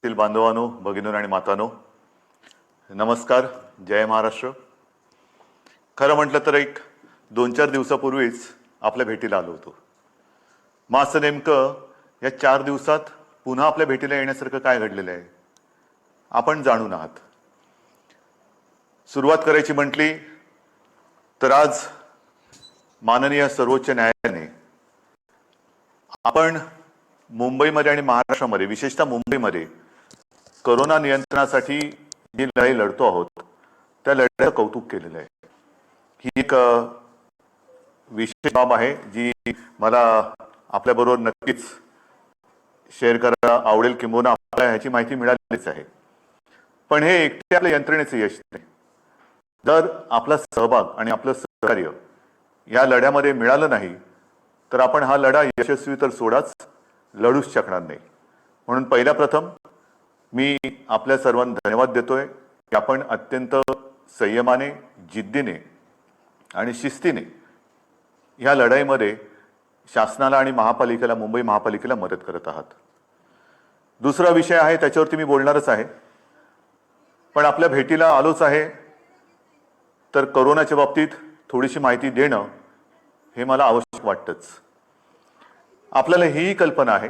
तील बांधवांनो, भगिनींनो आणि मातांनो, नमस्कार. जय महाराष्ट्र. खरं म्हटलं तर एक 2-4 दिवसापूर्वीच आपल्या भेटीला आलो होतो. मग असं नेमकं या 4 दिवसात पुन्हा आपल्या भेटीला येण्यासारखं काय घडलेलं आहे आपण जाणून आहात. सुरुवात करायची म्हटली तर आज माननीय सर्वोच्च न्यायालयाने आपण मुंबईमध्ये आणि महाराष्ट्रामध्ये, विशेषतः मुंबईमध्ये कोरोना नियंत्रणासाठी जी लढाई लढतो आहोत त्या लढ्याचं कौतुक केलेलं आहे. ही एक विशेष बाब आहे जी मला आपल्याबरोबर नक्कीच शेअर करायला आवडेल, किंबहुना आपल्याला ह्याची माहिती मिळालीच आहे. पण हे एकटे आपल्या यंत्रणेचं यश नाही. जर आपला सहभाग आणि आपलं सहकार्य या लढ्यामध्ये मिळालं नाही तर आपण हा लढा यशस्वी तर सोडाच, लढूच शकणार नाही. म्हणून पहिल्या प्रथम मी आपल्या सर्वांना धन्यवाद देतोय की आपण अत्यंत संयमाने, जिद्दीने आणि शिस्तीने ह्या लढाईमध्ये शासनाला आणि महापालिकेला, मुंबई महापालिकेला मदत करत आहात. दुसरा विषय आहे, त्याच्यावरती मी बोलणारच आहे. पण आपल्या भेटीला आलोच आहे तर कोरोनाच्या बाबतीत थोडीशी माहिती देणं हे मला आवश्यक वाटतंच. आपल्याला ही कल्पना आहे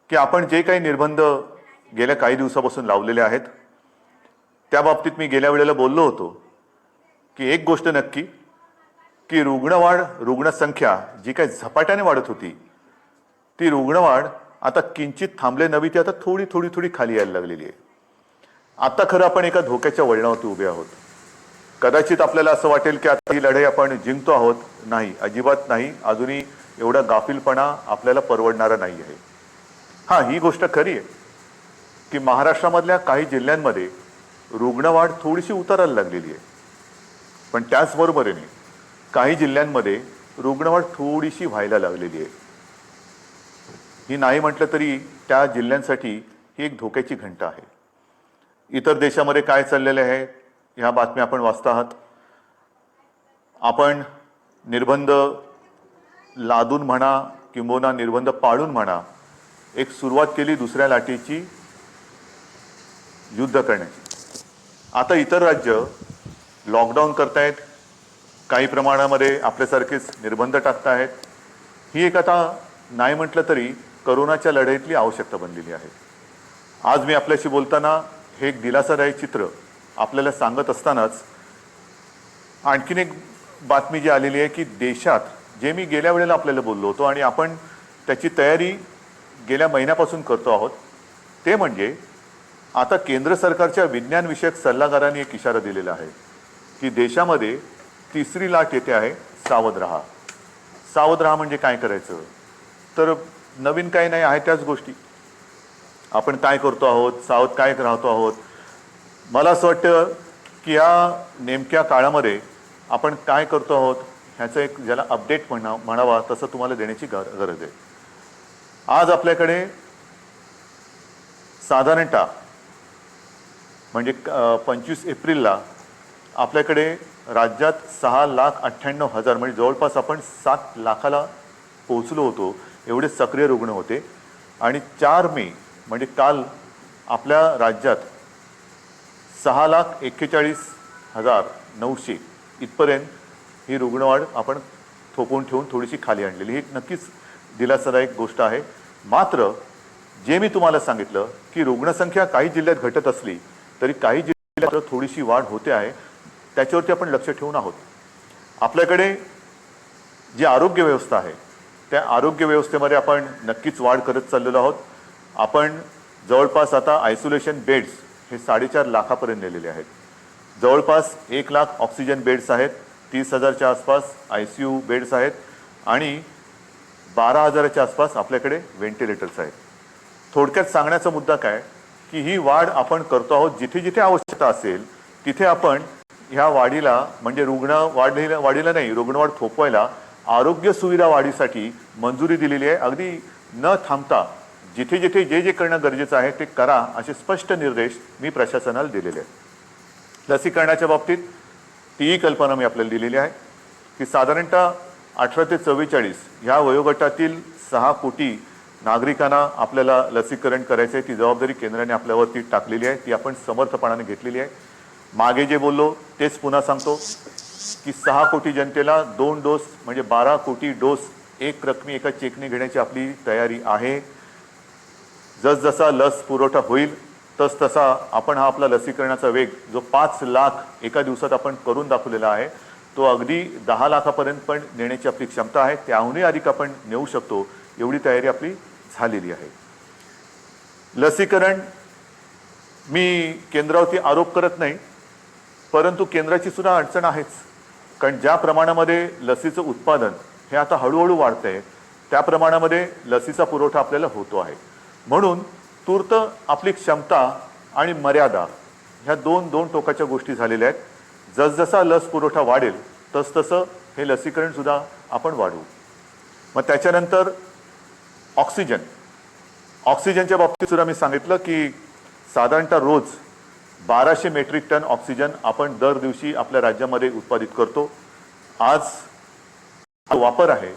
की आपण जे काही निर्बंध गेल्या काही दिवसापासून लावलेले आहेत त्या बाबतीत मी गेल्या वेळेला बोललो होतो की एक गोष्ट नक्की की रुग्णवाढ, रुग्णसंख्या जी काही झपाट्याने वाढत होती ती रुग्णवाढ आता किंचित थांबले नव्हे, ती आता थोडी थोडी थोडी खाली यायला लागलेली आहे. आता खरं आपण एका धोक्याच्या वळणावरती उभे आहोत. कदाचित आपल्याला असं वाटेल की आता ही लढाई आपण जिंकतो आहोत. नाही, अजिबात नाही. अजूनही एवढा गाफीलपणा आपल्याला परवडणारा नाही आहे. हां, ही गोष्ट खरी आहे की महाराष्ट्रामधल्या काही जिल्ह्यांमध्ये रुग्णवाढ थोडीशी उतरायला लागलेली आहे. पण त्याचबरोबरीने काही जिल्ह्यांमध्ये रुग्णवाढ थोडीशी व्हायला लागलेली आहे. ही नाही म्हटलं तरी त्या जिल्ह्यांसाठी ही एक धोक्याची घंटा आहे. इतर देशामध्ये काय चाललेलं आहे ह्या बातम्या आपण वाचता आहात. आपण निर्बंध लादून म्हणा किंबहुना निर्बंध पाळून म्हणा, एक सुरुवात केली दुसऱ्या लाटेची युद्ध करण्याची. आता इतर राज्य लॉकडाऊन करतायत, काही प्रमाणामध्ये आपल्यासारखेच निर्बंध टाकतायत. ही एक आता नाही म्हटलं तरी कोरोनाच्या लढाईतली आवश्यकता बनलेली आहे. आज मी आपल्याशी बोलताना हे एक दिलासादायक चित्र आपल्याला सांगत असतानाच आणखीन एक बातमी जी आलेली आहे की देशात, जे मी गेल्या वेळेला आपल्याला बोललो होतो आणि आपण त्याची तयारी गेल्या महिन्यापासून करतो आहोत, ते म्हणजे आता केंद्र सरकारच्या विज्ञानविषयक सल्लागारांनी एक इशारा दिलेला आहे की देशामध्ये तिसरी लाट येते आहे, सावध राहा. सावध राहा म्हणजे काय करायचं तर नवीन काही नाही आहे, त्याच गोष्टी आपण काय करतो आहोत, सावध काय राहतो आहोत. मला असं वाटतं की या नेमक्या काळामध्ये आपण काय करतो आहोत ह्याचं एक ज्याला अपडेट म्हणावा तसं तुम्हाला देण्याची गरज आहे. आज आपल्याकडे साधारणतः म्हणजे 25 एप्रिलला आपल्याकडे राज्यात 6,98,000 म्हणजे जवळपास आपण 7 लाखाला पोहोचलो होतो, एवढे सक्रिय रुग्ण होते. आणि 4 मे म्हणजे काल आपल्या राज्यात 6,41,900 इथपर्यंत ही रुग्णवाढ आपण थोपवून ठेवून थोडीशी खाली आणलेली. ही नक्कीच दिलासादायक गोष्ट आहे. मात्र जे मी तुम्हाला सांगितलं की रुग्णसंख्या काही जिल्ह्यात घटत असली तरी काही जिल्ह्यात थोडीशी वाढ होते आहे, त्याच्यावरती आपण लक्ष ठेवून आहोत. आपल्याकडे जी आरोग्य व्यवस्था आहे त्या आरोग्य व्यवस्थेमध्ये आपण नक्कीच वाढ करत चाललेलो आहोत. आपण जवळपास आता आयसोलेशन बेड्स हे 4.5 लाखापर्यंत नेलेले आहेत. जवळपास 1 लाख ऑक्सिजन बेड्स आहेत, 30,000च्या आसपास ICU बेड्स आहेत आणि 12,000च्या आसपास आपल्याकडे व्हेंटिलेटर्स आहेत. थोडक्यात सांगण्याचा मुद्दा काय की ही वाढ आपण करतो आहोत. जिथे जिथे आवश्यकता असेल तिथे आपण ह्या वाढीला म्हणजे वाढीला नाही, रुग्णवाढ थोपवायला आरोग्य सुविधा वाढीसाठी मंजुरी दिलेली आहे. अगदी न थांबता जिथे जिथे जे जे करणं गरजेचं आहे ते करा, असे स्पष्ट निर्देश मी प्रशासनाला दिलेले आहेत. लसीकरणाच्या बाबतीत तीही कल्पना मी आपल्याला दिलेली आहे की साधारणतः 18 ते 44 ह्या वयोगटातील 6 कोटी नागरिकांना आपल्याला लसीकरण करायचं आहे, ती जबाबदारी केंद्राने आपल्यावरती टाकलेली आहे, ती आपण समर्थपणाने घेतलेली आहे. मागे जे बोललो तेच पुन्हा सांगतो की 6 कोटी जनतेला 2 डोस म्हणजे 12 कोटी डोस एक रकमी एका चेकने घेण्याची आपली तयारी आहे. जसजसा लस पुरवठा होईल तसतसा आपण हा आपला लसीकरणाचा वेग जो 5 लाख एका दिवसात आपण करून दाखवलेला आहे तो अगदी 10 लाखापर्यंत पण नेण्याची आपली क्षमता आहे. त्याहूनही अधिक आपण नेऊ शकतो एवढी तयारी आपली झालेली आहे. लसीकरण मी केंद्रावरती आरोप करत नाही, परंतु केंद्राची सुद्धा अडचण आहेच. कारण ज्या प्रमाणामध्ये लसीचं उत्पादन हे आता हळूहळू वाढतंय त्या प्रमाणामध्ये लसीचा पुरवठा आपल्याला होतो आहे. म्हणून तूर्त आपली क्षमता आणि मर्यादा ह्या दोन टोकाच्या गोष्टी झालेल्या आहेत. जसजसा लस पुरवठा वाढेल तसतसं हे लसीकरण सुद्धा आपण वाढवू. मग त्याच्यानंतर ऑक्सिजनच्या बाबतीत सुद्धा मी सांगितलं की साधारणतः रोज 1200 मेट्रिक टन ऑक्सिजन आपण दर दिवशी आपल्या राज्यामध्ये उत्पादित करतो. आज वापर आहे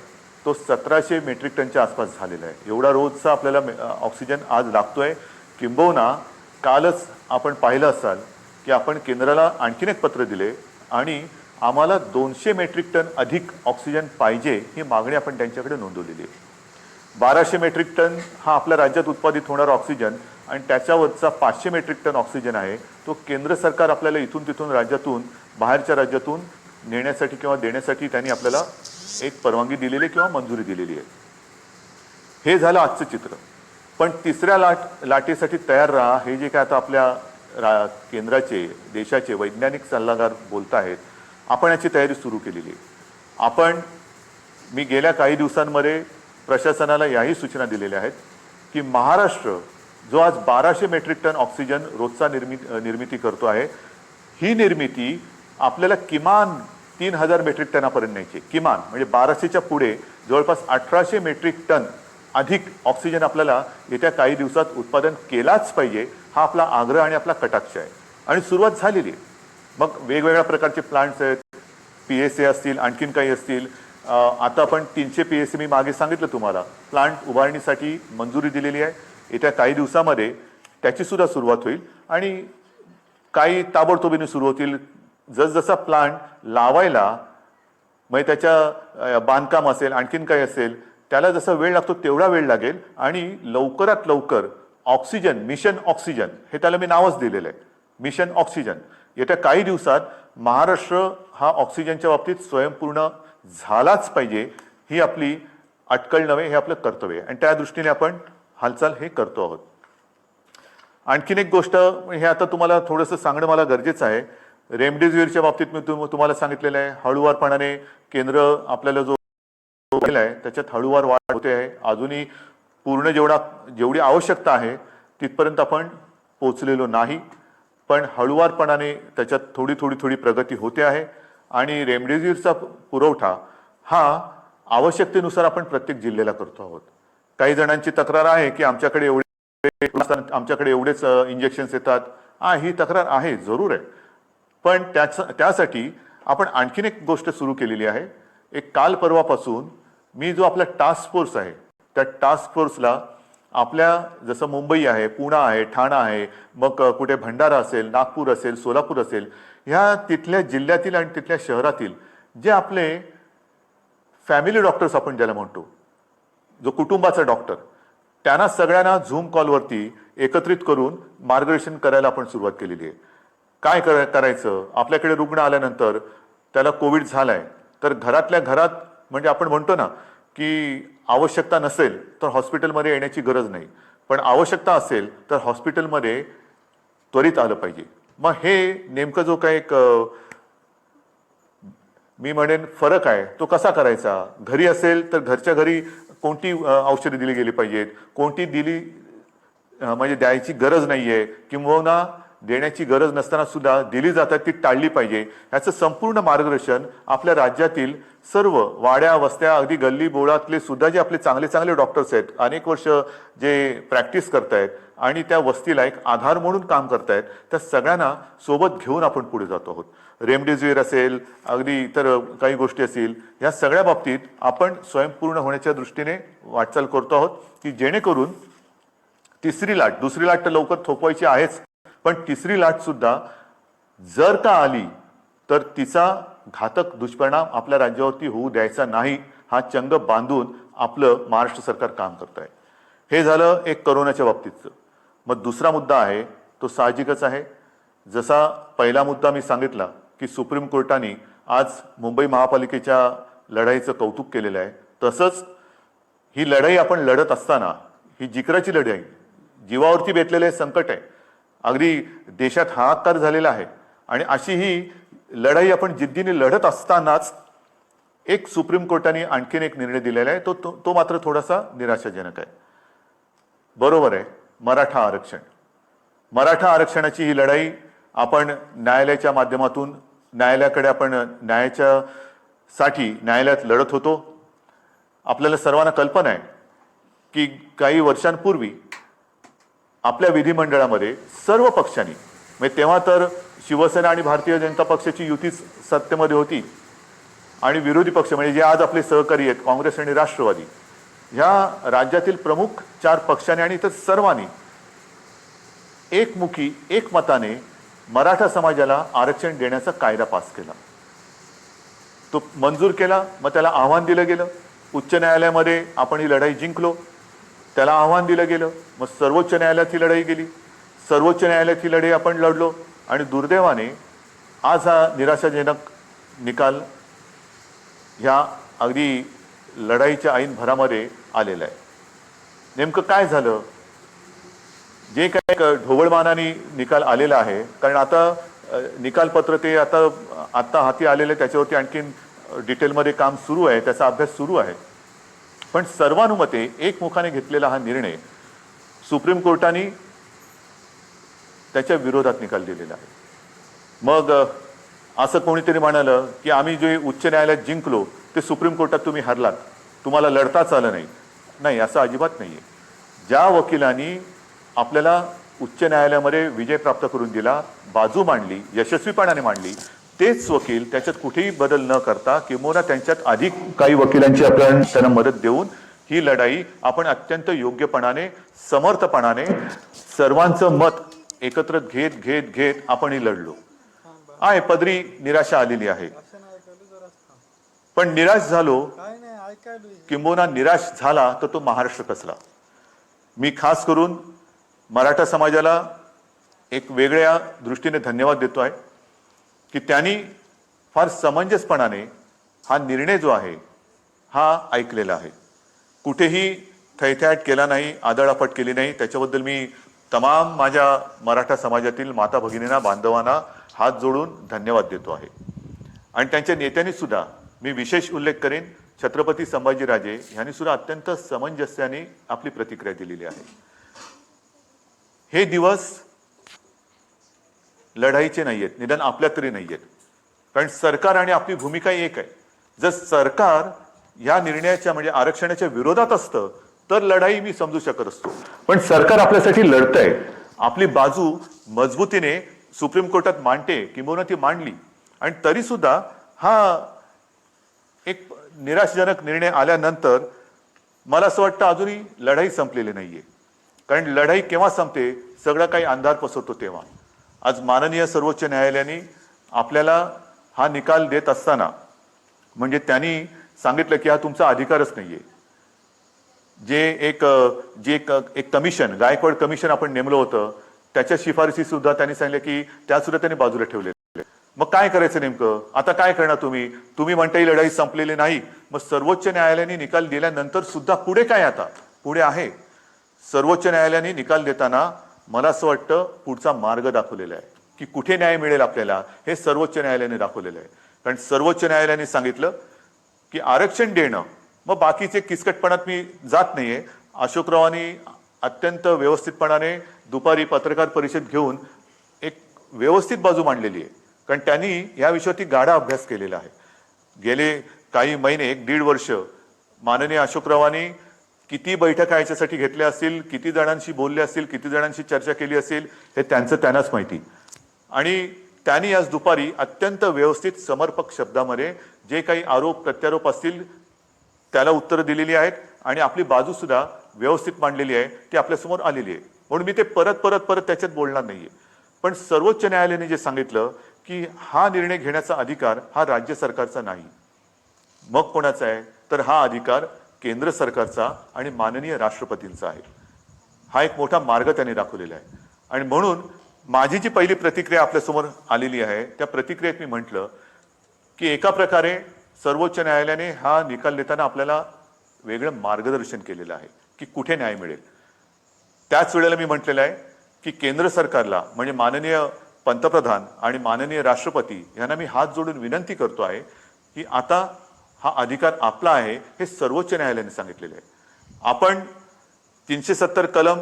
तो 1700 मेट्रिक टनच्या आसपास झालेला आहे. एवढा रोजचा आपल्याला ऑक्सिजन आज लागतोय. किंबहुना कालच आपण पाहिलं असाल की आपण केंद्राला आणखीन एक पत्र दिले आणि आम्हाला 200 मेट्रिक टन अधिक ऑक्सिजन पाहिजे ही मागणी आपण त्यांच्याकडे नोंदवलेली आहे. 1200 मेट्रिक टन हा आपल्या राज्यात उत्पादित होणारा ऑक्सिजन आणि त्याच्यावरचा 500 मेट्रिक टन ऑक्सिजन आहे तो केंद्र सरकार आपल्याला इथून तिथून राज्यातून बाहेरच्या राज्यातून नेण्यासाठी किंवा देण्यासाठी त्यांनी आपल्याला एक परवानगी दिलेली किंवा मंजुरी दिलेली आहे. हे झालं आजचं चित्र. पण तिसऱ्या लाटेसाठी तयार राहा हे जे काय आता आपल्या केंद्राचे देशाचे वैज्ञानिक सल्लागार बोलत आहेत आपण याची तयारी सुरू केलेली आहे. मी गेल्या काही दिवसांमध्ये प्रशासनाला याही सूचना दिलेल्या आहेत की महाराष्ट्र जो आज 1200 मेट्रिक टन ऑक्सिजन रोजचा निर्मिती करतो आहे ही निर्मिती आपल्याला किमान 3000 मेट्रिक टनापर्यंत न्यायची. किमान म्हणजे 1200च्या पुढे जवळपास 1800 मेट्रिक टन अधिक ऑक्सिजन आपल्याला येत्या काही दिवसात उत्पादन केलाच पाहिजे हा आपला आग्रह आणि आपला कटाक्ष आहे आणि सुरुवात झालेली आहे. मग वेगवेगळ्या प्रकारचे प्लांट्स आहेत, PSA असतील, आणखीन काही असतील. आता आपण 300 PSA मी मागे सांगितलं तुम्हाला प्लांट उभारणीसाठी मंजुरी दिलेली आहे. येत्या काही दिवसामध्ये त्याची सुद्धा सुरुवात होईल आणि काही ताबडतोबीने सुरू होतील. जसजसा प्लांट लावायला म्हणजे त्याच्या बांधकाम असेल आणखीन काही असेल त्याला जसा वेळ लागतो तेवढा वेळ लागेल आणि लवकरात लवकर ऑक्सिजन मिशन ऑक्सिजन हे त्याला मी नावच दिलेलं आहे मिशन ऑक्सिजन. येत्या काही दिवसात महाराष्ट्र हा ऑक्सिजनच्या बाबतीत स्वयंपूर्ण झालाच पाहिजे ही आपली अटकळ नव्हे हे आपलं कर्तव्य आहे आणि त्या दृष्टीने आपण हालचाल हे करतो आहोत. आणखीन एक गोष्ट हे आता तुम्हाला थोडंसं सांगणं मला गरजेचं आहे. रेमडेसिवीरच्या बाबतीत मी तुम्हाला सांगितलेलं आहे हळूवारपणाने केंद्र आपल्याला जो केला आहे त्याच्यात हळूवार वाढ होते आहे. अजूनही पूर्ण जेवढी आवश्यकता आहे तिथपर्यंत आपण पोहोचलेलो नाही, पण हळूवारपणाने त्याच्यात थोडी प्रगती होते आहे आणि रेमडेसिवीरचा पुरवठा हा आवश्यकतेनुसार आपण प्रत्येक जिल्ह्याला करतो आहोत. काही जणांची तक्रार आहे की आमच्याकडे एवढेच इंजेक्शन्स येतात. ही तक्रार आहे, जरूर आहे, पण त्यासाठी आपण आणखीन एक गोष्ट सुरू केलेली आहे. एक काल परवापासून मी जो आपला टास्क फोर्स आहे त्या टास्क फोर्सला आपल्या जसं मुंबई आहे, पुणे आहे, ठाणा आहे, मग कुठे भंडारा असेल, नागपूर असेल, सोलापूर असेल, ह्या तिथल्या जिल्ह्यातील आणि तिथल्या शहरातील जे आपले फॅमिली डॉक्टर्स आपण ज्याला म्हणतो जो कुटुंबाचा डॉक्टर त्यांना सगळ्यांना झूम कॉलवरती एकत्रित करून मार्गदर्शन करायला आपण सुरुवात केलेली आहे. काय करायचं आपल्याकडे रुग्ण आल्यानंतर त्याला कोविड झालाय तर घरातल्या घरात म्हणजे आपण म्हणतो ना की आवश्यकता नसेल तर हॉस्पिटलमध्ये येण्याची गरज नाही, पण आवश्यकता असेल तर हॉस्पिटलमध्ये त्वरित आलं पाहिजे. मग हे नेमकं जो काही एक मी म्हणेन फरक आहे तो कसा करायचा. घरी असेल तर घरच्या घरी कोणती औषधे दिली गेली पाहिजेत, कोणती दिली म्हणजे द्यायची गरज नाहीये, किंवा देण्याची गरज नसताना सुद्धा दिली जातात ती टाळली पाहिजे, याचं संपूर्ण मार्गदर्शन आपल्या राज्यातील सर्व वाड्या वस्त्या अगदी गल्ली बोळातले सुद्धा जे आपले चांगले चांगले डॉक्टर्स आहेत, अनेक वर्ष जे प्रॅक्टिस करतायत आणि त्या वस्तीला एक आधार म्हणून काम करतायत, त्या सगळ्यांना सोबत घेऊन आपण पुढे जातो आहोत. रेमडेसिवीर असेल, अगदी इतर काही गोष्टी असतील, या सगळ्या बाबतीत आपण स्वयंपूर्ण होण्याच्या दृष्टीने वाटचाल करतो आहोत की जेणेकरून तिसरी लाट, दुसरी लाट तर लवकर थोपवायची आहेच, पण तिसरी लाट सुद्धा जर का आली तर तिचा घातक दुष्परिणाम आपल्या राज्यावरती होऊ द्यायचा नाही, हा चंग बांधून आपलं महाराष्ट्र सरकार काम करत आहे. हे झालं एक कोरोनाच्या बाबतीतचं. मग दुसरा मुद्दा आहे तो साहजिकच आहे. जसा पहिला मुद्दा मी सांगितला की सुप्रीम कोर्टाने आज मुंबई महापालिकेच्या लढाईचं कौतुक केलेलं आहे, तसंच ही लढाई आपण लढत असताना ही जिकराची लढाई आहे, जीवावरती बेतलेले संकट आहे, अगदी देशात हाहाकार झालेला आहे, आणि अशी ही लढाई आपण जिद्दीने लढत असतानाच एक सुप्रीम कोर्टाने आणखीन एक निर्णय दिलेला आहे, तो मात्र थोडासा निराशाजनक आहे. बरोबर आहे, मराठा आरक्षण. मराठा आरक्षणाची ही लढाई आपण न्यायालयाच्या माध्यमातून न्यायालयाकडे आपण न्यायालयात लढत होतो. आपल्याला सर्वांना कल्पना आहे की काही वर्षांपूर्वी आपल्या विधिमंडळामध्ये सर्व पक्षांनी, म्हणजे तेव्हा तर शिवसेना आणि भारतीय जनता पक्षाची युती सत्तेमध्ये होती, आणि विरोधी पक्ष म्हणजे जे आज आपले सहकारी आहेत काँग्रेस आणि राष्ट्रवादी, ह्या राज्यातील प्रमुख 4 पक्षांनी आणि इतर सर्वांनी एकमुखी एकमताने मराठा समाजाला आरक्षण देण्याचा कायदा पास केला. तो मंजूर केला, मग त्याला आव्हान दिलं गेलं. उच्च न्यायालयामध्ये आपण ही लढाई जिंकलो, त्याला आव्हान दिलं गेलं, मग सर्वोच्च न्यायालयात ही लढाई गेली, सर्वोच्च न्यायालयात ही लढाई आपण लढलो, आणि दुर्दैवाने आज हा निराशाजनक निकाल ह्या अगदी लढाईच्या ऐन भरामध्ये आलेला आहे. नेमकं काय झालं? जे काही ढोबळमानाने निकाल आलेला आहे, कारण आता निकालपत्र ते आता हाती आलेले, त्याच्यावरती आणखीन डिटेलमध्ये काम सुरू आहे, त्याचा अभ्यास सुरू आहे, पण सर्वानुमते एकमुखाने घेतलेला हा निर्णय सुप्रीम कोर्टाने त्याच्या विरोधात निकाल दिलेला आहे. मग असं कोणीतरी म्हणालं की आम्ही जे उच्च न्यायालयात जिंकलो ते सुप्रीम कोर्टात तुम्ही हरलात, तुम्हाला लढताच आलं नाही. नाही, असं अजिबात नाही आहे. ज्या वकिलांनी आपल्याला उच्च न्यायालयामध्ये विजय प्राप्त करून दिला, बाजू मांडली, यशस्वीपणाने मांडली, तेच वकील त्याच्यात कुठेही बदल न करता किंवा त्यांच्यात अधिक काही वकिलांची आपण त्यांना मदत देऊन ही लढाई आपण अत्यंत योग्यपणाने, समर्थपणाने, सर्वांचं मत एकत्र घेत घेत घेत आपण ही लढलो आहे. पदरी निराशा आलेली आहे, पण निराश झालो किंबहुना निराश झाला तर तो महाराष्ट्र कसला. मी खास करून मराठा समाजाला एक वेगळ्या दृष्टीने धन्यवाद देतो आहे की त्यांनी फार समंजसपणाने हा निर्णय जो आहे हा ऐकलेला आहे. कुठेही थैथयाट केला नाही, आदळआपट केली नाही. त्याच्याबद्दल मी तमाम माझ्या मराठा समाजातील माता भगिनींना, बांधवांना हात जोडून धन्यवाद देतो आहे. आणि त्यांच्या नेत्यांनी सुद्धा, मी विशेष उल्लेख करेन, छत्रपती संभाजीराजे यांनी सुद्धा अत्यंत समंजस्याने आपली प्रतिक्रिया दिलेली आहे. हे दिवस लढाईचे नाहीयेत, निदान आपल्या तरी नाहीयेत, कारण सरकार आणि आपली भूमिका एक आहे. जर सरकार या निर्णयाच्या म्हणजे आरक्षणाच्या विरोधात असतं तर लढाई मी समजू शकत असतो, पण सरकार आपल्यासाठी लढतंय, आपली बाजू मजबूतीने सुप्रीम कोर्टात मांडते किंवा ती मांडली, आणि तरी सुद्धा हा एक निराशाजनक निर्णय आल्यानंतर मला असं वाटतं अजूनही लढाई संपलेली नाहीये. कारण लढाई केव्हा संपते, सगळं काही अंधार पसरतो तेव्हा. आज माननीय सर्वोच्च न्यायालयाने आपल्याला हा निकाल देत असताना म्हणजे त्यांनी सांगितलं की हा तुमचा अधिकारच नाहीये. जे एक कमिशन, गायकवाड कमिशन आपण नेमलं होतं, त्याच्या शिफारसी सुद्धा त्यांनी सांगितलं की त्या सुद्धा त्यांनी बाजूला ठेवले. मग काय करायचं नेमकं? आता काय करणार तुम्ही म्हणता ही लढाई संपलेली नाही. मग सर्वोच्च न्यायालयाने निकाल दिल्यानंतर सुद्धा पुढे काय? आता पुढे आहे, सर्वोच्च न्यायालयाने निकाल देताना मला असं वाटतं पुढचा मार्ग दाखवलेला आहे की कुठे न्याय मिळेल आपल्याला, हे सर्वोच्च न्यायालयाने दाखवलेलं आहे. कारण सर्वोच्च न्यायालयाने सांगितलं की आरक्षण देणं, मग बाकीचे किचकटपणात मी जात नाहीये. अशोकरावांनी अत्यंत व्यवस्थितपणाने दुपारी पत्रकार परिषद घेऊन एक व्यवस्थित बाजू मांडलेली आहे, कारण त्यांनी या विषयावरती गाढा अभ्यास केलेला आहे. गेले काही महिने, 1-1.5 वर्ष माननीय अशोकरावांनी किती बैठका याच्यासाठी घेतल्या असतील, किती जणांशी बोलले असतील, किती जणांशी चर्चा केली असेल, हे त्यांनाच माहिती. आणि त्यांनी आज दुपारी अत्यंत व्यवस्थित समर्पक शब्दामध्ये जे काही आरोप प्रत्यारोप असतील त्याला उत्तरं दिलेली आहेत आणि आपली बाजू सुद्धा व्यवस्थित मांडलेली आहे, ती आपल्यासमोर आलेली आहे. म्हणून मी ते परत त्याच्यात बोलणार नाहीये. पण सर्वोच्च न्यायालयाने जे सांगितलं की हा निर्णय घेण्याचा अधिकार हा राज्य सरकारचा नाही, मग कोणाचा आहे, तर हा अधिकार केंद्र सरकारचा आणि माननीय राष्ट्रपतींचा आहे. हा एक मोठा मार्ग त्यांनी दाखवलेला आहे. आणि म्हणून माझी जी पहिली प्रतिक्रिया आपल्यासमोर आलेली आहे, त्या प्रतिक्रियेत मी म्हटलं की एका प्रकारे सर्वोच्च न्यायालयाने हा निकाल देताना आपल्याला वेगळं मार्गदर्शन केलेलं आहे की कुठे न्याय मिळेल. त्याच वेळेला मी म्हटलेलं आहे की केंद्र सरकारला, म्हणजे माननीय पंतप्रधान आणि माननीय राष्ट्रपती यांना मी हात जोडून विनंती करतो आहे की आता हा अधिकार आपला आहे, हे सर्वोच्च न्यायालयाने सांगितलेले आहे. आपण 370 कलम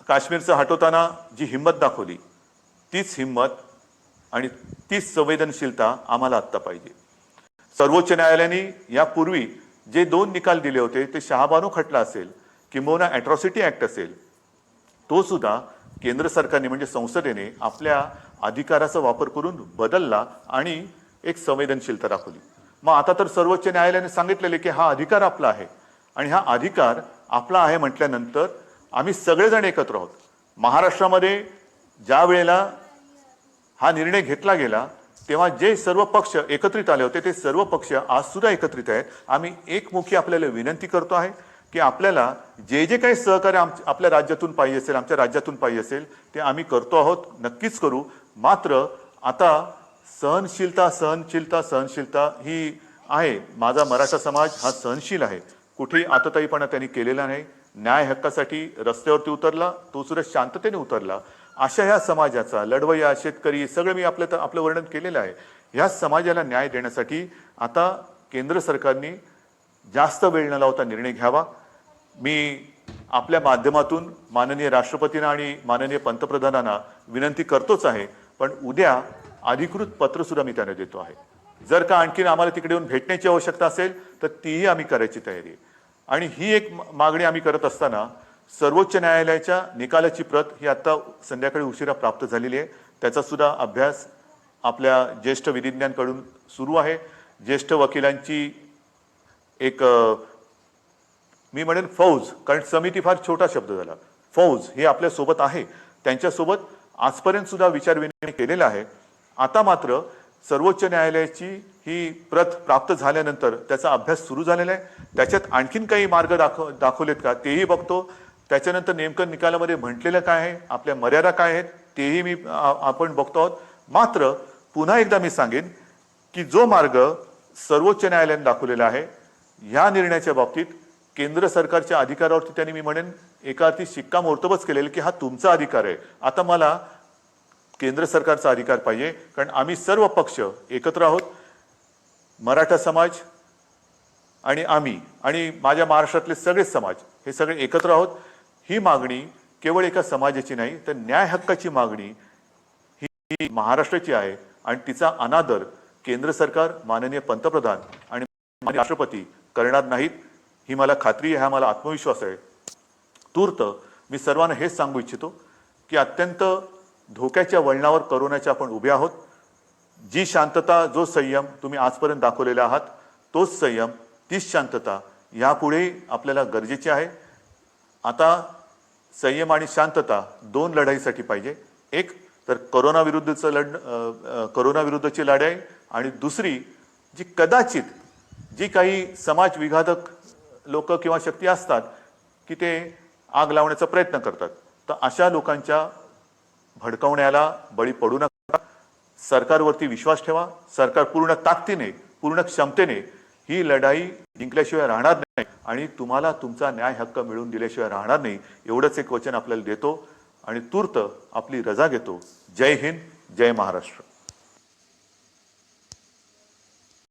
काश्मीरचं हटवताना जी हिंमत दाखवली, तीच हिंमत आणि तीच संवेदनशीलता आम्हाला आत्ता पाहिजे. सर्वोच्च न्यायालयाने यापूर्वी जे 2 निकाल दिले होते, ते शहाबानो खटला असेल किंबहुना अॅट्रॉसिटी ऍक्ट असेल, तो सुद्धा केंद्र सरकारने म्हणजे संसदेने आपल्या अधिकाराचा वापर करून बदलला आणि एक संवेदनशीलता दाखवली. मग आता तर सर्वोच्च न्यायालयाने सांगितलेले की हा अधिकार आपला आहे, आणि हा अधिकार आपला आहे म्हटल्यानंतर आम्ही सगळेजण एकत्र आहोत. महाराष्ट्रामध्ये ज्या वेळेला हा निर्णय घेतला गेला तेव्हा जे सर्व पक्ष एकत्रित आले होते, ते सर्व पक्ष आज सुद्धा एकत्रित आहेत. आम्ही एकमुखी आपल्याला विनंती करतो आहे की आपल्याला जे जे काही सहकार्य आपल्या राज्यातून पाहिजे असेल, आमच्या राज्यातून पाहिजे असेल, ते आम्ही करतो आहोत, नक्कीच करू. मात्र आता सहनशीलता ही आहे. माझा मराठा समाज हा सहनशील आहे, कुठेही आतताईपणा त्यांनी केलेला नाही. न्याय हक्कासाठी रस्त्यावरती उतरला, तो सुद्धा शांततेने उतरला. अशा ह्या समाजाचा, लढवय्या, शेतकरी, सगळं मी आपलं वर्णन केलेलं आहे. ह्या समाजाला न्याय देण्यासाठी आता केंद्र सरकारने जास्त वेळ न लावता निर्णय घ्यावा. मी आपल्या माध्यमातून माननीय राष्ट्रपतींना आणि माननीय पंतप्रधानांना विनंती करतोच आहे, पण उद्या अधिकृत पत्र सुद्धा मी त्यांना देतो आहे. जर का आणखीन आम्हाला तिकडे येऊन भेटण्याची आवश्यकता असेल तर तीही आम्ही करायची तयारी आहे. आणि ही एक मागणी आम्ही करत असताना सर्वोच्च न्यायालयाच्या निकालाची प्रत ही आता संध्याकाळी उशिरा प्राप्त झालेली आहे. त्याचा सुद्धा अभ्यास आपल्या ज्येष्ठ विधिज्ञांकडून सुरू आहे. ज्येष्ठ वकिलांची एक मी म्हणेन फौज, कारण समिती फार छोटा शब्द झाला, फौज हे आपल्या सोबत आहे. त्यांच्यासोबत आजपर्यंत सुद्धा विचारविनिमय केलेला आहे. आता मात्र सर्वोच्च न्यायालयाची ही प्रत प्राप्त झाल्यानंतर त्याचा अभ्यास सुरू झालेला आहे. त्याच्यात आणखीन काही मार्ग दाखवलेत का तेही बघतो. त्याच्यानंतर नेमकं निकालामध्ये म्हटलेलं काय आहे, आपल्या मर्यादा काय आहेत, तेही आपण बघतो आहोत. मात्र पुन्हा एकदा मी सांगेन की जो मार्ग सर्वोच्च न्यायालयाने दाखवलेला आहे, या निर्णयाच्या बाबतीत केंद्र सरकारच्या अधिकारावरती त्यांनी मी म्हणेन एका अर्थी शिक्कामोर्तबच केलेलं की हा तुमचा अधिकार आहे. आता मला केंद्र सरकारचा अधिकार पाहिजे, कारण आम्ही सर्व पक्ष एकत्र आहोत. मराठा समाज आणि आम्ही आणि माझ्या महाराष्ट्रातले सगळे समाज हे सगळे एकत्र आहोत. ही मागणी केवळ एका समाजाची नाही, तर न्याय हक्काची मागणी ही महाराष्ट्राची आहे. आणि तिचा अनादर केंद्र सरकार, माननीय पंतप्रधान आणि राष्ट्रपती करणार नाहीत, ही मला खात्री आहे, हा मला आत्मविश्वास आहे. तूर्त मी सर्वांना हेच सांगू इच्छितो की अत्यंत धोक्याच्या वळणावर करोनाच्या आपण उभे आहोत. जी शांतता, जो संयम तुम्ही आजपर्यंत दाखवलेला आहात, तोच संयम, तीच शांतता यापुढे आपल्याला गरजेची आहे. आता संयम आणि शांतता 2 लढाईसाठी पाहिजे. एक तर कोरोनाविरुद्धची लढाई, आणि दुसरी जी कदाचित जी काही समाज विघातक लोक किंवा शक्ती असतात की ते आग लावण्याचा प्रयत्न करतात, तर अशा लोकांच्या भडकवण्याला बळी पडू नका. सरकारवरती विश्वास ठेवा. सरकार पूर्ण ताकदीने, पूर्ण क्षमतेने ही लढाई जिंकल्याशिवाय राहणार नाही आणि तुम्हाला तुमचा न्याय हक्क मिळवून दिल्याशिवाय राहणार नाही, एवढंच एक वचन आपल्याला देतो आणि तूर्त आपली रजा घेतो. जय हिंद, जय महाराष्ट्र.